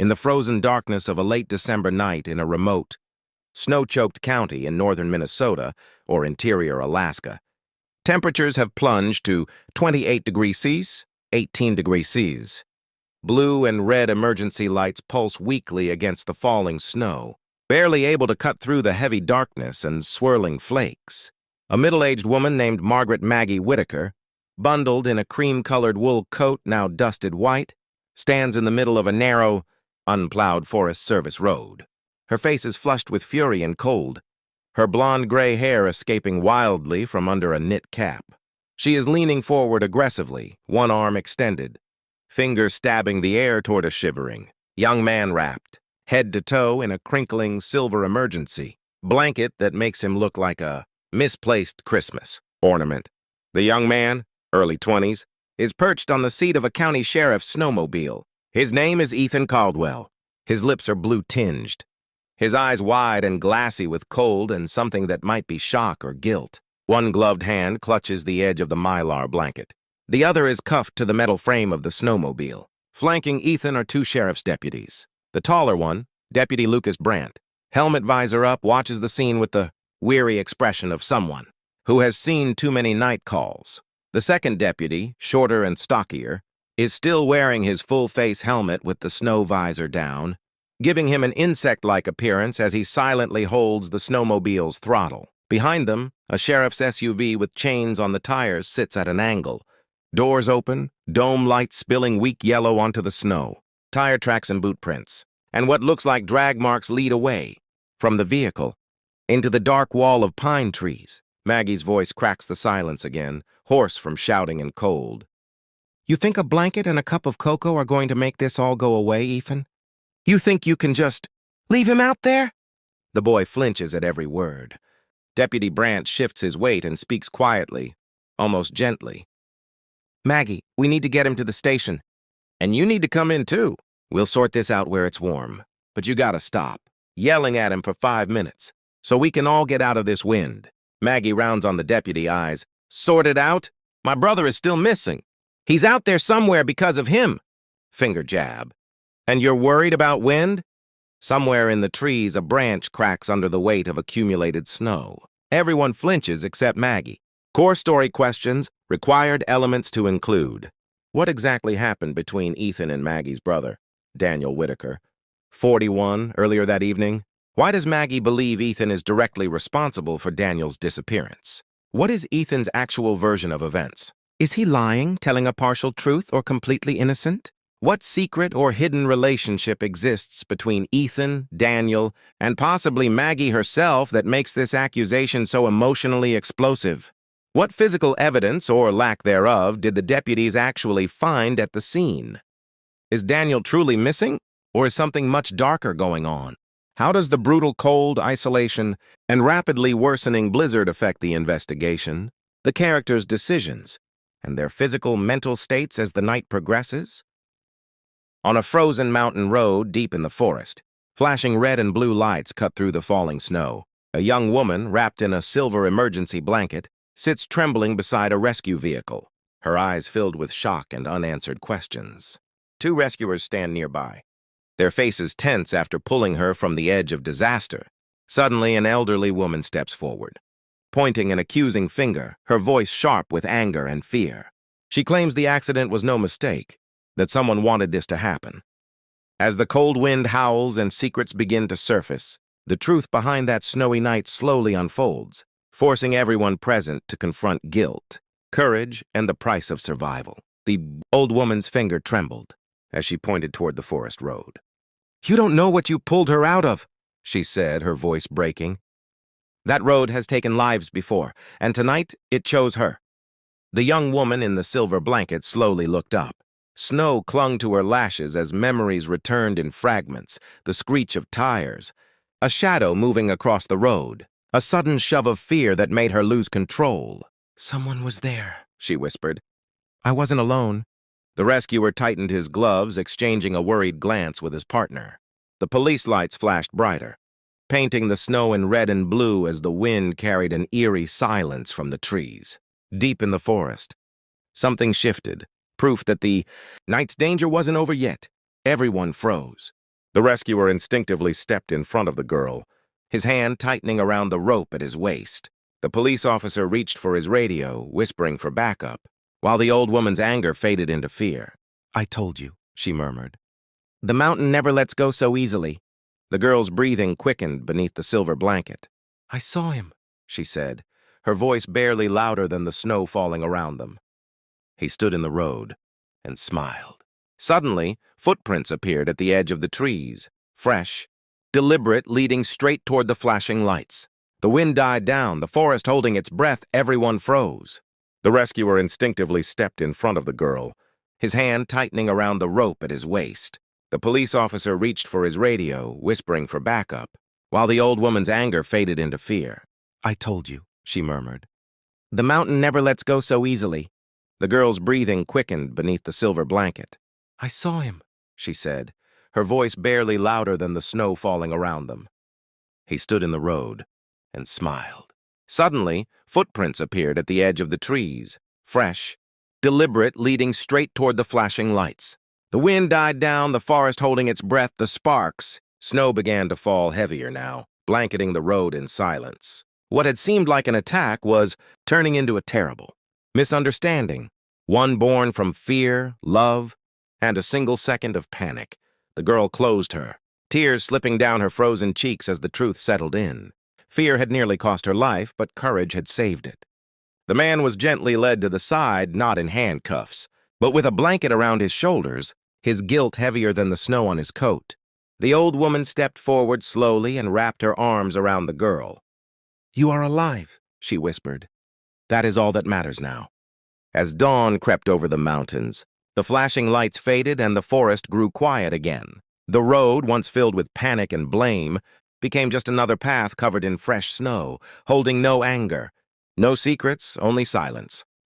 in the frozen darkness of a late December night in a remote, snow-choked county in northern Minnesota or interior Alaska. Temperatures have plunged to 28 degrees Celsius, 18 degrees Celsius. Blue and red emergency lights pulse weakly against the falling snow, barely able to cut through the heavy darkness and swirling flakes. A middle-aged woman named Margaret Maggie Whitaker, bundled in a cream-colored wool coat now dusted white, stands in the middle of a narrow, unplowed Forest Service road. Her face is flushed with fury and cold, her blonde gray hair escaping wildly from under a knit cap. She is leaning forward aggressively, one arm extended, fingers stabbing the air toward a shivering young man wrapped, head to toe in a crinkling silver emergency blanket that makes him look like a misplaced Christmas ornament. The young man, early 20s, is perched on the seat of a county sheriff's snowmobile. His name is Ethan Caldwell. His lips are blue-tinged, his eyes wide and glassy with cold and something that might be shock or guilt. One gloved hand clutches the edge of the mylar blanket. The other is cuffed to the metal frame of the snowmobile. Flanking Ethan are two sheriff's deputies. The taller one, Deputy Lucas Brandt, helmet visor up, watches the scene with the weary expression of someone who has seen too many night calls. The second deputy, shorter and stockier, is still wearing his full-face helmet with the snow visor down, giving him an insect-like appearance as he silently holds the snowmobile's throttle. Behind them, a sheriff's SUV with chains on the tires sits at an angle. Doors open, dome lights spilling weak yellow onto the snow, tire tracks and boot prints, and what looks like drag marks lead away from the vehicle into the dark wall of pine trees. Maggie's voice cracks the silence again, hoarse from shouting and cold. "You think a blanket and a cup of cocoa are going to make this all go away, Ethan? You think you can just leave him out there?" The boy flinches at every word. Deputy Brandt shifts his weight and speaks quietly, almost gently. "Maggie, we need to get him to the station. And you need to come in too. We'll sort this out where it's warm. But you gotta stop yelling at him for 5 minutes so we can all get out of this wind." Maggie rounds on the deputy eyes. "Sort it out? My brother is still missing. He's out there somewhere because of him." Finger jab. "And you're worried about wind?" Somewhere in the trees, a branch cracks under the weight of accumulated snow. Everyone flinches except Maggie. Core story questions, required elements to include. What exactly happened between Ethan and Maggie's brother, Daniel Whitaker, 41, earlier that evening? Why does Maggie believe Ethan is directly responsible for Daniel's disappearance? What is Ethan's actual version of events? Is he lying, telling a partial truth, or completely innocent? What secret or hidden relationship exists between Ethan, Daniel, and possibly Maggie herself that makes this accusation so emotionally explosive? What physical evidence, or lack thereof, did the deputies actually find at the scene? Is Daniel truly missing, or is something much darker going on? How does the brutal cold, isolation, and rapidly worsening blizzard affect the investigation, the characters' decisions, and their physical, mental states as the night progresses? On a frozen mountain road deep in the forest, flashing red and blue lights cut through the falling snow, a young woman, wrapped in a silver emergency blanket, sits trembling beside a rescue vehicle, her eyes filled with shock and unanswered questions. Two rescuers stand nearby, their faces tense after pulling her from the edge of disaster. Suddenly, an elderly woman steps forward, pointing an accusing finger, her voice sharp with anger and fear. She claims the accident was no mistake, that someone wanted this to happen. As the cold wind howls and secrets begin to surface, the truth behind that snowy night slowly unfolds, forcing everyone present to confront guilt, courage, and the price of survival. The old woman's finger trembled as she pointed toward the forest road. "You don't know what you pulled her out of," she said, her voice breaking. "That road has taken lives before, and tonight it chose her." The young woman in the silver blanket slowly looked up. Snow clung to her lashes as memories returned in fragments, the screech of tires, a shadow moving across the road, a sudden shove of fear that made her lose control. "Someone was there," she whispered. "I wasn't alone." The rescuer tightened his gloves, exchanging a worried glance with his partner. The police lights flashed brighter, painting the snow in red and blue as the wind carried an eerie silence from the trees. Deep in the forest, something shifted, proof that the night's danger wasn't over yet. Everyone froze. The rescuer instinctively stepped in front of the girl, his hand tightening around the rope at his waist. The police officer reached for his radio, whispering for backup, while the old woman's anger faded into fear. "I told you," she murmured. "The mountain never lets go so easily." The girl's breathing quickened beneath the silver blanket. "I saw him," she said, her voice barely louder than the snow falling around them. He stood in the road and smiled. Suddenly, footprints appeared at the edge of the trees, fresh, deliberate, leading straight toward the flashing lights. The wind died down, the forest holding its breath, everyone froze. The rescuer instinctively stepped in front of the girl, his hand tightening around the rope at his waist. The police officer reached for his radio, whispering for backup, while the old woman's anger faded into fear. "I told you," she murmured. "The mountain never lets go so easily." The girl's breathing quickened beneath the silver blanket. "I saw him," she said, her voice barely louder than the snow falling around them. He stood in the road and smiled. Suddenly, footprints appeared at the edge of the trees, fresh, deliberate, leading straight toward the flashing lights. The wind died down, the forest holding its breath, the sparks. Snow began to fall heavier now, blanketing the road in silence. What had seemed like an attack was turning into a terrible misunderstanding, one born from fear, love, and a single second of panic. The girl closed her, tears slipping down her frozen cheeks as the truth settled in. Fear had nearly cost her life, but courage had saved it. The man was gently led to the side, not in handcuffs, but with a blanket around his shoulders, his guilt heavier than the snow on his coat. The old woman stepped forward slowly and wrapped her arms around the girl. "You are alive," she whispered. "That is all that matters now." As dawn crept over the mountains, the flashing lights faded and the forest grew quiet again. The road, once filled with panic and blame, became just another path covered in fresh snow, holding no anger, no secrets, only silence.